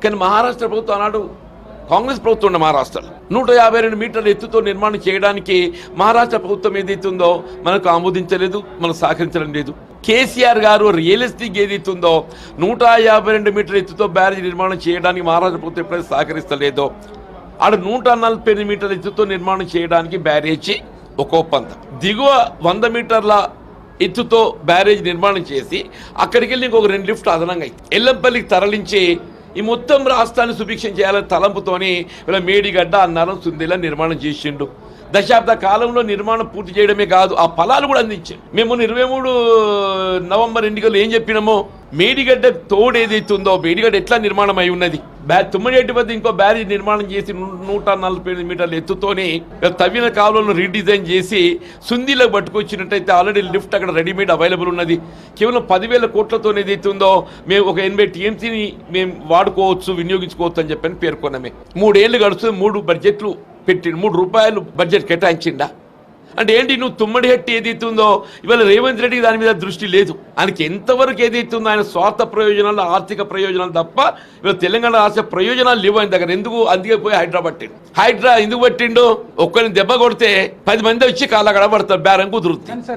కానీ మహారాష్ట్ర ప్రభుత్వం ఆనాడు కాంగ్రెస్ ప్రభుత్వం ఉన్న మహారాష్ట్రలో 152 మీటర్ల ఎత్తుతో నిర్మాణం చేయడానికి మహారాష్ట్ర ప్రభుత్వం ఏదైతుందో మనకు ఆమోదించలేదు, మనకు సహకరించడం లేదు. కేసీఆర్ గారు రియలిస్టిక్ ఏదైతుందో 152 మీటర్ల ఎత్తుతో బ్యారేజ్ నిర్మాణం చేయడానికి మహారాష్ట్ర ప్రభుత్వం ఎప్పుడైతే సహకరిస్తలేదో ఆడ 148 మీటర్ల ఎత్తుతో నిర్మాణం చేయడానికి బ్యారేజీ ఒక ఒప్పందం, దిగువ 100 మీటర్ల ఎత్తుతో బ్యారేజ్ నిర్మాణం చేసి అక్కడికి వెళ్ళి ఇంకొక 2 లిఫ్ట్ అదనంగా ఎల్లంపల్లికి తరలించి ఈ మొత్తం రాష్ట్రాన్ని సుభిక్షం చేయాలని తలంపుతోని ఇలా మేడిగడ్డ అన్నారం సుందిలా నిర్మాణం చేసిండు. దశాబ్ద కాలంలో నిర్మాణం పూర్తి చేయడమే కాదు, ఆ ఫలాలు కూడా అందించాడు. మేము 23 నవంబర్ ఎన్నికలు ఏం చెప్పినామో, మేడిగడ్డ తోడు ఏదైతుందో మేడిగడ్డ ఎట్లా నిర్మాణం అయి ఉన్నది, తుమ్మడేటి వద్ద ఇంకో బ్యారేజ్ నిర్మాణం చేసి 148 మీటర్ల ఎత్తుతోని తవ్విన కాలంలో రీడిజైన్ చేసి సుందీలకు పట్టుకొచ్చినట్టయితే ఆల్రెడీ లిఫ్ట్ అక్కడ రెడీమేడ్ అవైలబుల్ ఉన్నది. కేవలం 10,000 కోట్లతో ఏదైతుందో మేము ఒక 80 టీఎంసీని మేము వాడుకోవచ్చు, వినియోగించుకోవచ్చు అని చెప్పని పేర్కొన్నామే. 3 ఏళ్ళు గడుస్తుంది, 3 బడ్జెట్లు పెట్టి 3 రూపాయలు బడ్జెట్ కేటాయించిండా అంటే ఏంటి? నువ్వు తుమ్మడిహట్టి ఏదైతుందో ఇవాళ రేవంత్ రెడ్డికి దాని మీద దృష్టి లేదు. ఆయనకి ఎంతవరకు ఏదైతుందో ఆయన స్వార్థ ప్రయోజనాలు, ఆర్థిక ప్రయోజనాలు తప్ప ఇవాళ తెలంగాణ రాష్ట్ర ప్రయోజనాలు లేవు ఆయన దగ్గర. ఎందుకు? అందుకే పోయి హైడ్రా పట్టిండు. హైడ్రా ఎందుకు పట్టిండు? ఒక్కరిని దెబ్బ కొడితే 10 మంది వచ్చి కాళ్ళ గడబడతారు, బేరం కుదురుతుంది.